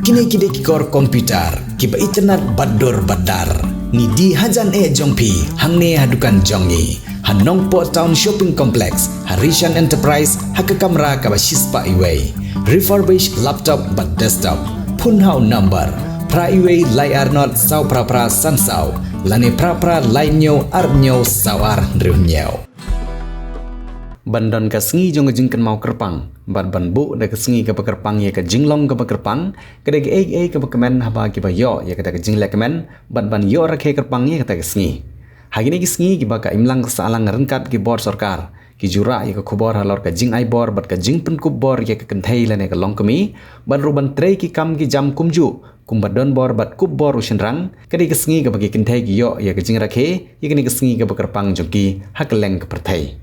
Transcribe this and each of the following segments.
Kini kikor komputer, kiba internet bador badar. Ni di hajan jongpi, hangne hadukan jongi. Hanongpo Town Shopping Complex, Harishan Enterprise, haka kamera kaba shispa iway. Refurbished laptop but desktop. Punhau number. Pra iway layar not sau pra sansau. Lane pra lainyo arnyo sawar driunyo. Bandon ka sengi jong jingkan mau kerpang, ban bu da ka sengi ka kerpang ya ka jinglong ka kerpang, kada ka ka kemen haba ki ba yo ya kada ka jingle kemen, ban yo ra ke kerpang ya kada ka sengi. Hagini ki sengi ki ba ka imlang sa alang rengkat ki bor sarkar, ki jura ya ka khubor halor ka jing ai bor bat ka jing pen kub bor ya ka kenthai lane ka long kami, ban ruban trei ki kam ki jam kumju, kumbadon bor bat kub bor ushin rang, kada ka sengi ka ba ki kenthai ki yo ya ka jing ra ke, ya ka sengi ka ba kerpang jong ki hakeleng ka perthai.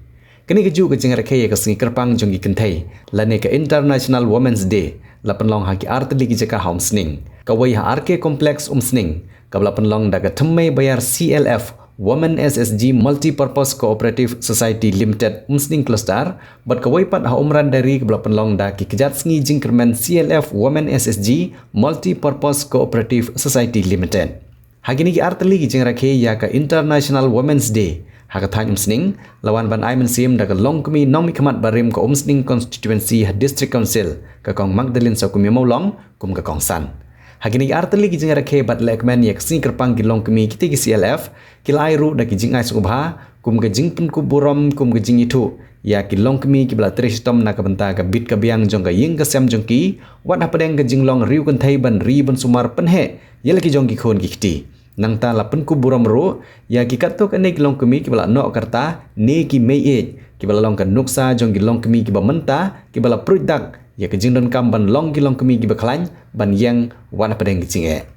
Kini keju ke jengar ke ya kesengi kerpang jonggi kentai lane ke International Women's Day la penlong haki artli ki jeka homsning kawai ha arke kompleks umsning kabla penlong daga themmai bayar CLF Women SSG Multi-Purpose Cooperative Society Limited umsning cluster bat kawai pat ha umran dari kabla penlong da ki kejat sengi jingkermen CLF Women SSG Multi-Purpose Cooperative Society Limited. Hagini ki artli ki jengar ke ya ke International Women's Day Hakathan umsning lawan ban aiman sim daga longkumi nomi kamat barim ko umsning constituency district council ka kong Magdalene sa kumi maulong kum ka kong san. Hagini artali ki jingara ke bat lekman yak sing kerpang ki longkumi kiti ki CLF kilairu da ki jingai subha kum ka jingpun ku burom kum ka jing itu ya ki longkumi ki bala tristom na ka benta ka bit ka biang jong ka ying ka sem jong ki wat hapadeng ka jinglong riu kan thai ban ri ban sumar penhe yela ki jong ki khon ki kiti. Nang ta lapen ku buram ro ya ki kato ka ne ki long kemi ki bala no karta ne ki mei ki bala long ka nuksa jong ki long kemi ki ba menta ki bala produk ya ki jingdon kam ban long ki long kemi ki ba klan ban yang wana padeng ki jinge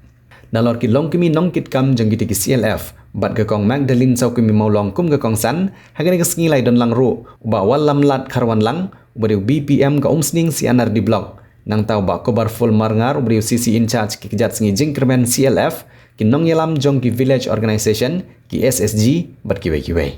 nalor ki long kemi nong kit kam jong ki CLF bat ka kong Magdalene sau kemi mau long kum ka kong san hagane ka sengi lai don lang ro ba walam lat karwan lang ubari BPM ka umsning si anar di blog nang tau ba kobar full marngar ubari CC in charge ki kejat sengi jingkermen CLF ki nong yalam jong ki village organization ki SSG bat ki wei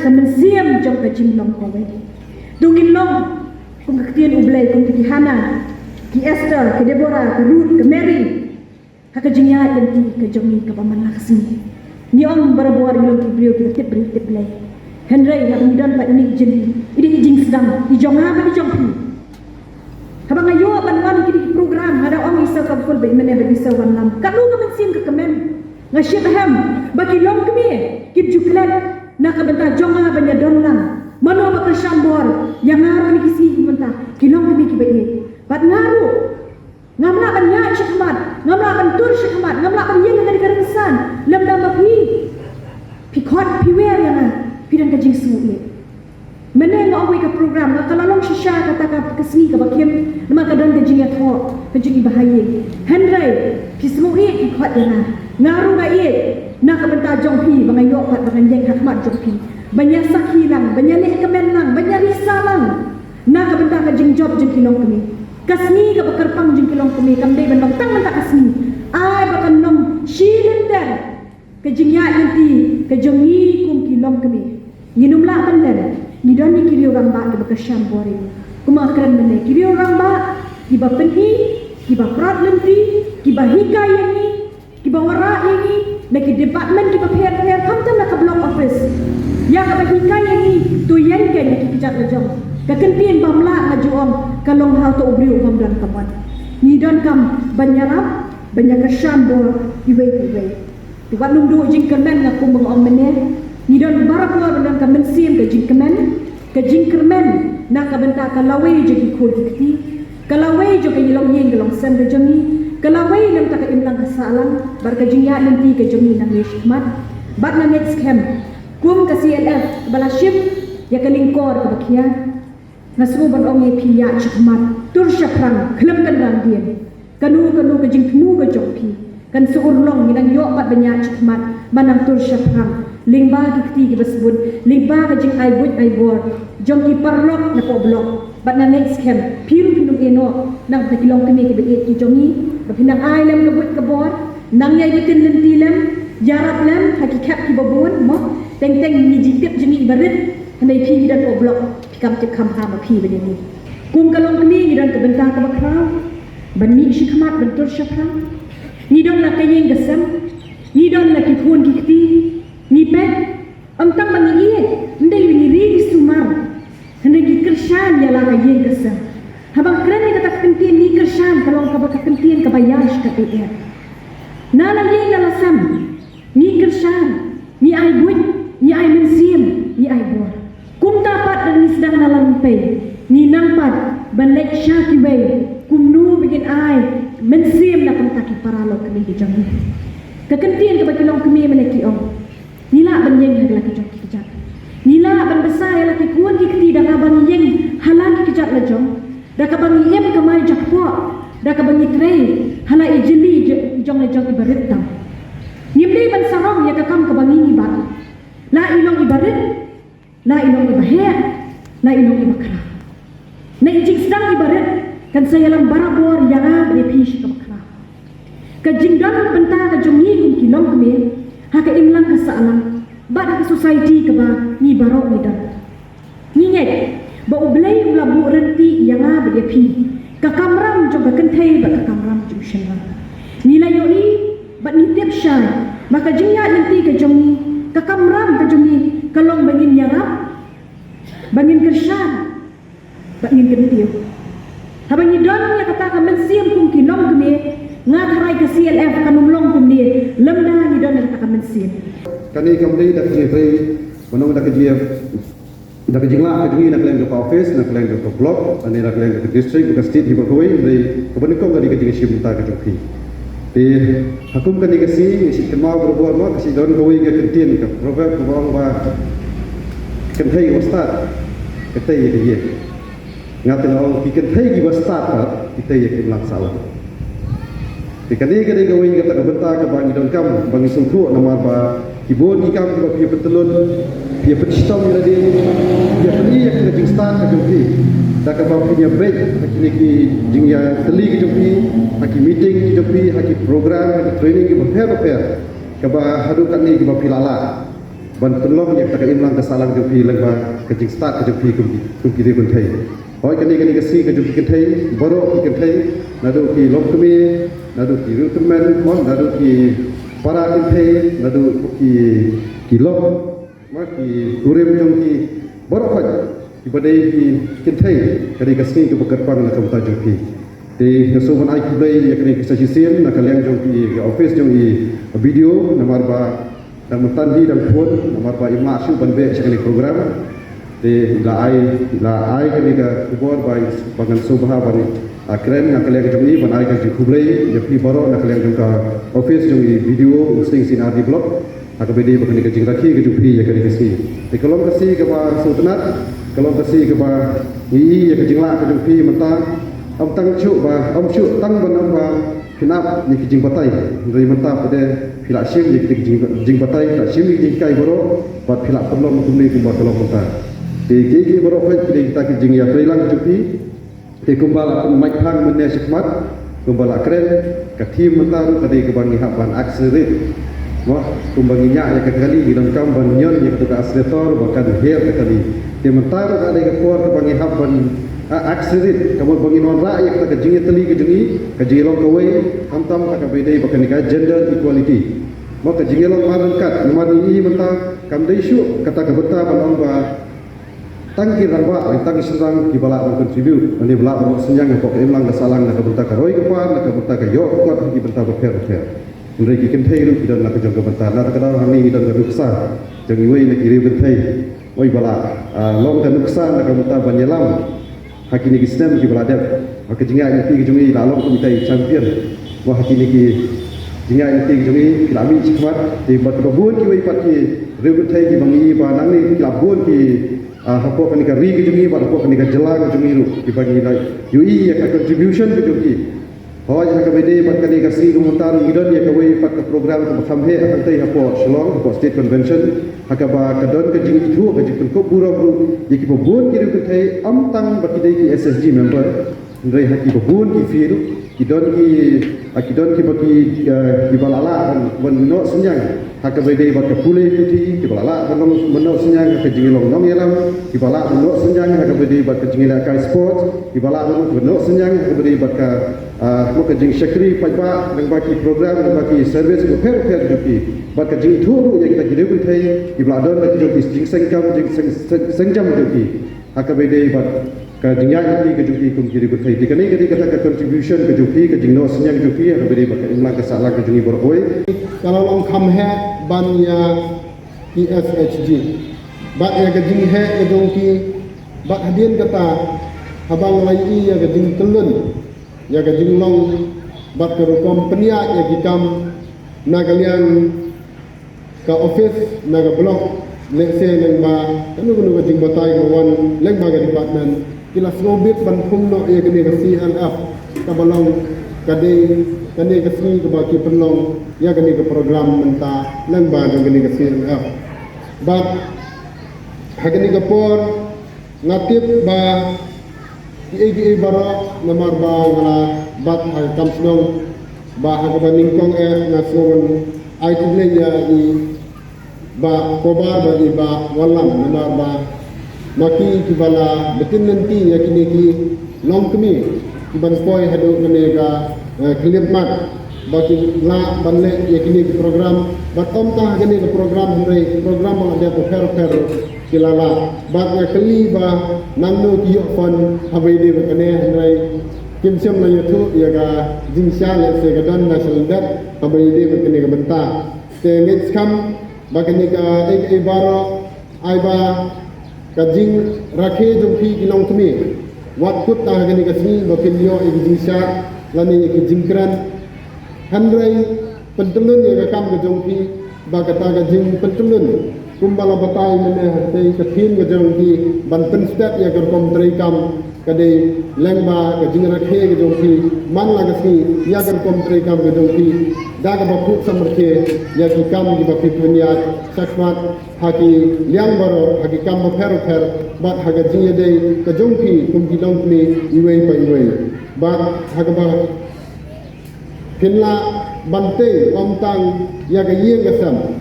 tak mensiam jom ke jing long kowe dungin long kum ketien ublay kum ki Hana ki Esther ki Deborah ki Ruth ki Mary hak jingya dan ke jomi ke paman laksmi ni ong barabuar long ki brio ki tip blay Henry hak midon pat ni jeli idi jing sedang di jong ha di jong pi habang ayo ban ki program ada ong isa ka full be mene be isa wan lam ka lu ka mensim ke kemen ngaship ham bagi long kemi kip juklet nak benta jong ha banya don lang mano ba ka shambor yang ngaru ni kisi benta kilong kemi ki be bat ngaru ngamla ban nya shikmat ngamla ban tur shikmat ngamla ban yeng ngari karensan lem dama pi khot pi wer yang pi dan ka jing su ni mene ngawi ka program na kalau long shisha kata ka kesni ka bakim nama ka dan ka jing ya tho ka jing bahaya Henry pi semua ki khot yana ngaru ga ye nak benta jong pi bangai yok pat bangai yeng hakmat jong pi banyak sakhi lang banyak lek kemen lang banyak risa lang nak benta ka jing job jing kilong kami kasni ka bakarpang jing kilong kami kamdai bandong tang menta kasni ai bakan nom shilender ka jing ya yanti ka jong ni kum kilong kami nginum la benden ni don ni kiri orang ba di bakasham bori kuma keren mene kiri orang ba di ba penhi di ba prat lenti di ba hika yani di ba wara yani nak department di ba pher kamtam nak block office ya ka ba hika yani tu yen ke ni kijat lajong ka kentien bamla ngajuong kalong hau to ubriu bam dan kapan ni don kam banyarap banyak kasham bor di we di ba num do jing kemen ngaku mengom mene ni don barakwa dan ka mensim ka jing kermen nak ka benta ka lawe je ki khol ki ka lawe je ka yilong yeng long sem ka jami ka lawe nam ta ka imlang ka salam bar ka jing ya nanti ka jami nang yeshmat bat na next camp kum ka CLF bala ship ya ka lingkor ka bakia ngasu ban ong ye pi ya chikmat tur shaprang khlem kan rang dien kanu ka jing thmu ka jokpi kan suur long minang yo bat banya chikmat manang tur shaprang lingba ki ki basbun lingba ka jing ai but ai bor jong ki parlok na ko blok bat na next camp piru pinum eno nang ta kilong kami ki be ki jongi ba pinang ai lem ka but ka bor nang yai bitin lenti lem jarap lem hakikat ki babun mo teng ni jitip jeni barit hanai pi dan ko blok pikam tik kam ha ma pi be ni kum kalong kami ni dan ka benta ka bakrau ban mi shikmat bentur shapra ni don la kayeng gasam ni don la ki khun ki kti ni pet tang mangi ye ndai ni ri sumar hendak ki kershan ya la ye gesa habang keren ni kata kentin ni kershan kalau ka baka kentin ka bayash ka pe nala ye la sam ni kershan ni ai buat ni ai mensim ni ai bor kum dapat dan ni sedang nalang pe ni nampat balek syaki we kum nu bikin ai mensim na pentaki paralo kami di jangi ka kentin ka baki long kami meneki ong nila ban yeng hala ki jok kijat nila ban besar hala ki kuan ki kti da ban yeng hala ki kijat la jong da ka ban yem ka mai jakpo da ka ban yitre hala i jeli jong la jong ibarit ta nimli ban sarong ya ka kam ka ban ni bat la ilong ibarit la ilong ibahe la ilong ibakra na ijing sedang ibarit kan saya lam barabor yang be pish ka bakra ka jingdan benta ka jong ni ki long kami haka imlang ka saalam ba ka society ka ba ni barok ni dan ni nget ba ublay ulabu renti yang ba dia pi ka kamram jong ka kenthai ba ka kamram jong shenra ni la yo i ba ni tip shan maka jingya nanti ka jong ni ka kamram ka jong ni kalong bangin yarap bangin kershan bangin kentiu habang ni don ya kata ka mensiam kum kilong kami ngat harai ka CLF kanumlong kum ni lemna ni don ya kata ka mensiam kani kamri dak jefri manong dak jef dak jingla ka jingi nak leng ka office nak leng ka block ani nak leng ka district ka state hiba koi dei kabani ko gadi ka jingi sim ta ka jokhi te hakum kani ka si kemau berbuat ma kasi don koi ka kentin ka proverb ko ba kan thai ustad ka tai ye ngaten ong ki thai gi ustad ka kita ye kim lak salah tikani kani ka wing ka benta ka bangi don kam bangi sungthu namar ba kibon ki kam ka pi betelun pi petistom ni ladi ya peni ya ka jing stan ka jumpi da ka ba punya break kini ki jing ya teli ki jumpi haki meeting ki jumpi haki program haki training ki ba pair ka ba hadu kan ni ki ba pilala ban tolong yang tak imlang kesalahan jumpi lengba kecing start ke jumpi kumpi dia bentai hoi kani kasi ke jumpi kentai baru ki kentai nadu ki lokme nadu ki rutumen mon nadu ki para kentai nadu ki lok ma ki kurim jumpi baru hoi ki badai ki kentai kani kasi ke bekerpang na kamta jumpi di nasuman ai ki blai ya kani kisah sisian nak kalian jumpi office jumpi video namar ba dan mentandi dan pun nomor ba imak su ban be sekali program de la ai kami ka kubor ba bangan subha ban akren nak kalian jumni ban ai ka jublai ya pi baro nak kalian jumka office jumni video sing sinar di blog ak be de ban ka jing rakhi ka jupi ya kali kasi de kolom kasi ka ba sultanat kolom kasi ka ba ni ya ka jingla ka jupi menta am tang chu ba am chu tang ban am ba kenap ni kijing patai dari menta pada pilak sim ni kijing patai tak sim ni kai boro pat pilak perlom kumni kumbar tolong menta di gigi boro kai kita kijing ya prelang jupi di kumbal mic hang menne sekmat kumbal keren ka tim menta ru tadi ke bangi haban akselerate wah kumbangi nya ya kali di dalam kam ban nyon ya ketuka accelerator bahkan hair kali di menta ru ada ke kuar ke bangi haban akserit kamu bagi non rakyat kita kejingi teli kejingi kejingi long kawai hantam tak beda bahkan nika gender equality mau kejingi long marangkat nomor ini mentah kam daisu kata kebeta balong ba tangki rangba tangki serang di balak contribute ani balak senyang pok imlang kesalang nak kebeta karoi kepan nak kebeta ke yo kuat di benta berfer mereka kentai lu tidak nak kejong kebeta nak kada hani dan keruksa jangi wei nak kiri bentai wei balak long dan nuksa nak kebeta banyelam hakini Islam ki beradab maka jinga ini ki jumi lalong ku mitai champion wah hakini ki jinga ini ki jumi kilami cikmat di batbun ki wei pati reu thai ki bangi ba nang ni kilabun ki hapo kan ka ri ki jumi ba hapo kan ka jela ki jumi ru ki bagi lai yui ya ka contribution ki jumi hoi ha ka bede pat kali ka si ru mutar ngidon ya ka wei pat ka program ka samhe akan tai hapo Shillong hapo state convention hakaba kadon ke jing itu ke jing ko pura ru yiki bobun ki ru thai am tang baki dai ki SSG member ndai haki bobun ki fil ki don ki baki ki balala ban no senyang hakaba dai baka pule kuti ki balala ban no senyang ke jing long nom yalam ki balala no senyang hakaba dai baka jing la kai sport ki balala no senyang hakaba dai baka mo ke jing shakri paipa dan baki program dan baki service ko per duki baka jing thuru yang kita gidu thai ki bladon ka jing jing sengkam jing sengjam duki hakabe dei bat ka jing ya ki ke duki kum gidu thai dikani kadi kata ka contribution ke duki ke jing no senyang duki hakabe dei baka imla ka sala ke jing boroi kalau long kam he ban ya PSHG bat ya ke jing he ke dongki bat hadien kata habang lai ya ke jing telun ya ke jing long bat ke rukom peniak ya gikam na kalian ka office na ka blok let's say nang ba kanu kanu ka jing batai ko wan leng ba ka department kila snobit ban phung no ya kini ka CNF ka balong ka de kani ka sini ka ba ki penlong ya kani ka program menta leng ba ka kini ka CNF but hagani ka por ngatip ba EGA baro namar ba ngala bat ay kamsnong ba hagaban ningkong ngason ay tible ya i ba kobar ba i ba walam namar ba maki kibala betin nanti ya kini ki long kemi kiban poi hadu menega klipmat ba ki la banle ya kini ki program ba tom ta kini ki program hore program ma dia ko fer kilala ba ya kali ba nangno ki yo fon habai de ba kane hore kim siam na youtube ya ga jingsha le se ga dan national dat habai de ba kini ka benta te next come ba kini ka ek baro ai ba ka jing rakhe jom phi kilong kemi wat kut ta kini ka sini ba kinyo ek jingsha lani ek jingkran handrai pentelun ya ka kam ka jom phi ba ka ta ka jing pentelun kumbala batai mene hati ketin ke jong di ban penstet ya ker kom kam kade lengba ke jing rakhe ke jong di man la ke si ya ker kom kam ke jong di da ka bapu samrke ya ki kam di bapi punya sakmat haki liang baro haki kam ba fer bat haga jing de ke jong di kum di long ni iwe pa iwe bat haga ba pinla bante om tang ya ke yeng ke sam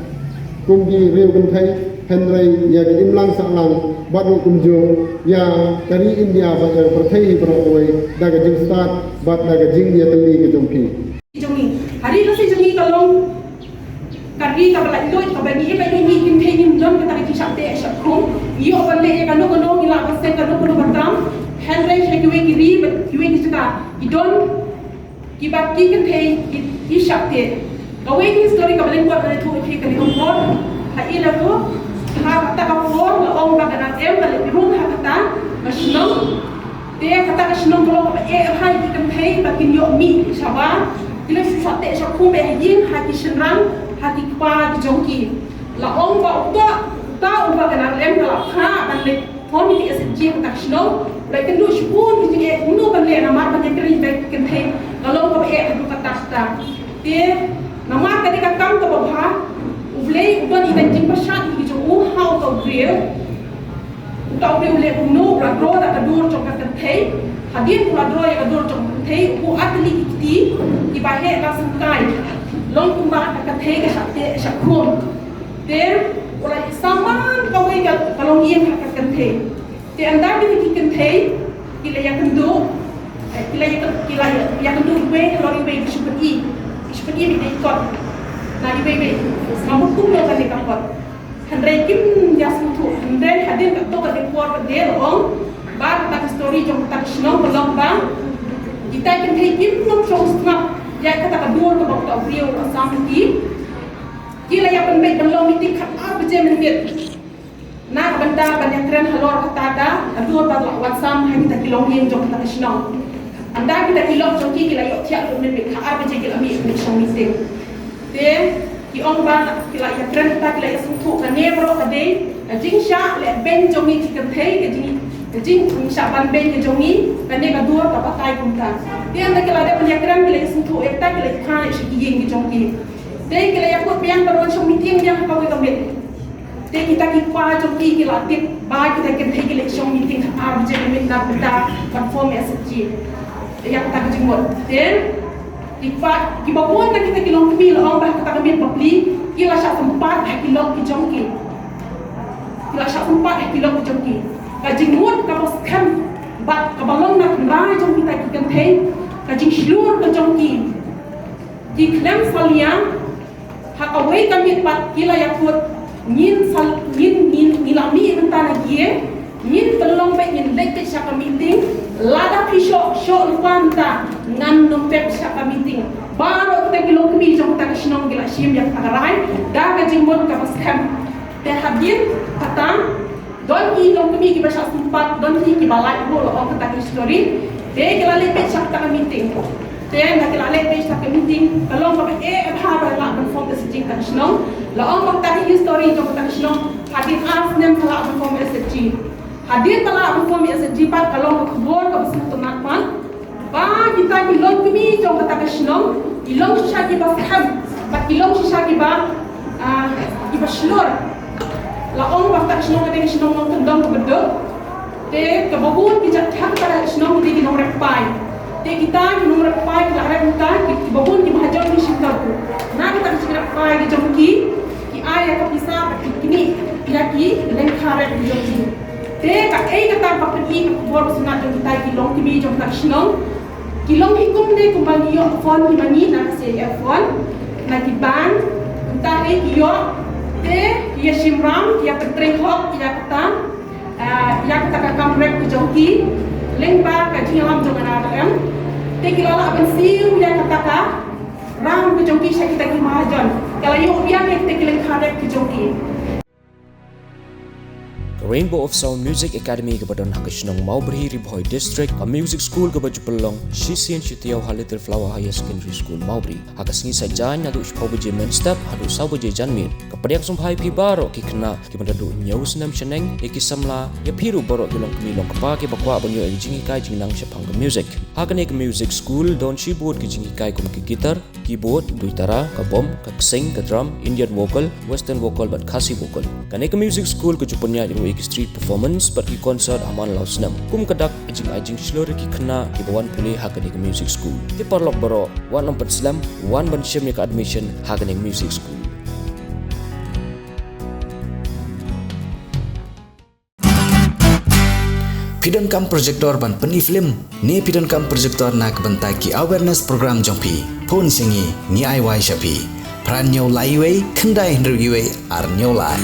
kum di reu kan thai Henry ya ke imlang saklang batu kumjo ya dari India baca perthai beroi daga jing start bat daga jing dia teli ke jompi jongi hari lo si jongi kalong kari ka balai doi ka bani ba ni kim the nim jom ka ta ki shate shakkum iyo balle e kanu kanu ila basse kanu kanu batam Henry shekwe ki ri kiwe ki saka idon ki ba ki kim the ki shate ka we ki story ka balai ko na thu ki ka ni hon ha ila ko ha kata ka for la ong ba kana em ba le rung ha kata mashnong dia kata mashnong ko ba e hai ki kim the ba kin yo mi shaba ila shate shakkum be yin ha ki shinrang hati pa jongki la ong ba ta ba kana lem la kha ban le phone ti ase ji ta shno la kan do shpun ki e uno ban le na mar ban kri be kan the la long ba e du ka ta te na mar ka ka kam ka ba bha ublei uban i tan jing pa shat ki jo u how to real ta le uno ra ro da ka dur chok ka kan the hadin pula ro ya ka dur chok the u atli ki ti ba he la san kai long kumba ka the ka shate shakhum te ora saman ka we ka kalong iem ka kan the te anda ki kan the kila ya kan do kila ya kan do we lo we shupati mi dei kot na we mampu kum lo ka le ka kot handre kim ya suthu handre hadin ka to ka de por ka de ong ba ta story jong ta shno ko long ba kita kan the kim long chong snap ya kata kedua ke dokter Rio sama kila ya penbaik belum meeting kat apa je menit nak benda banyak keren halor kata ada kedua pada WhatsApp hanya kita kilong yang jom kita nasional anda kita kilong jom kila yok tiap menit kat apa je kila meeting de ki ong ba kila ya keren kita kila ya suntuk kan nebro kade jing sha le ben jom ni kita thei ke jing sha ban ben ke jom ni kan ne kedua tak pakai kumta dia anda kila ada penyakiran kila sentuh ekta kila kan shiki yang dijongki dia kila ya put pian baruan shong meeting yang kau kita met dia kita kipa jongki kila tip ba kita kan thei kila shong meeting ar je met na benda platform SG yang kita jenggot then kipa kiba pun kita kilong pi lo ba kita kan met papli kila sha tempat kilong ki jongki kila sha tempat kilong ki jongki ka jenggot ka bos kan bat kabalong nak rai jong kita kan thei ka jing shlur ka jong ki klem saliang ha ka wei ka mit pat kila ya put nin lami mentana gie nin telong pe nin lek pe sha ka meeting lada pisho show lupanta ngan nom pe sha ka meeting baro kita kilong kemi jong ta shnong gila shim ya ka rai da ka jing mon ka pas kam te habin patang don ki long kami ki bahasa sempat don ki balai bo lo kita history de kila le pe chak ta meeting de na kila le pe chak meeting kalau ba e bha ba la kon form the sitting national la ong ta history to ta national hadin as nem kala kon form SG hadin kala kon form SG par kalau ko khbor ko bisna to mat pan ba kita ki long kami to ta national ilong sha ki ba kham ba ilong sha ki ba ibashlor la ong bakta shnong ade shnong mong tendang kebedo te kebabun kijak thak para shnong di ki nomor pai te kita ki nomor pai la ra kita ki babun ki mahajon ni shikar ko na kita shikar pai ki jomki ki aya ka bisa ki kini ya ki len khare ki jomki te ka ei kata bakta ki bor sunat jom kita ki long ki bi jom tak shnong ki long hikum de kumbali yo phone ki mani na se phone na ki ban kita ei ki yo te ya shimram ya petreng hok ya kata ka kamrek ku jongki lengba ka jingalam jongana am te kilala aben siu ya kata ka ram ku jongki sha kita ki mahajon kala yo biang te kileng kharek ku jongki Rainbow of Sound Music Academy ke badan hak Shnong Maubri Ribhoi District a music school ke baju pelong Shisian Chutiau Little Flower Higher Secondary School Maubri hak sengi sajan adu shpau beje main step adu sau beje janmin kepada yang sumpai pi baro ki kena ki mandadu nyau senam cheneng ki samla ya piru baro kilong kemi long kapa ki bakwa banyo jingi kai jingnang shapang ke music hak ne ke music school don shibut ki jingi kai kum ki gitar keyboard duitara ka bom ka sing ka drum Indian vocal western vocal but khasi vocal kane ke music school ke jupunya ki street performance but ki concert aman law snam kum kadak ajing shlore ki khna ki bawan puli hakane ke music school ti parlok baro wan nompat slam wan ban shim ni ka admission hakane music school Pidon kam projector ban peni film. Ni pidon kam projector na kebentai ki awareness program jongpi. Pon singi ni ai wai shapi. Pran nyau lai wei kendai hendru yue ar nyau lai.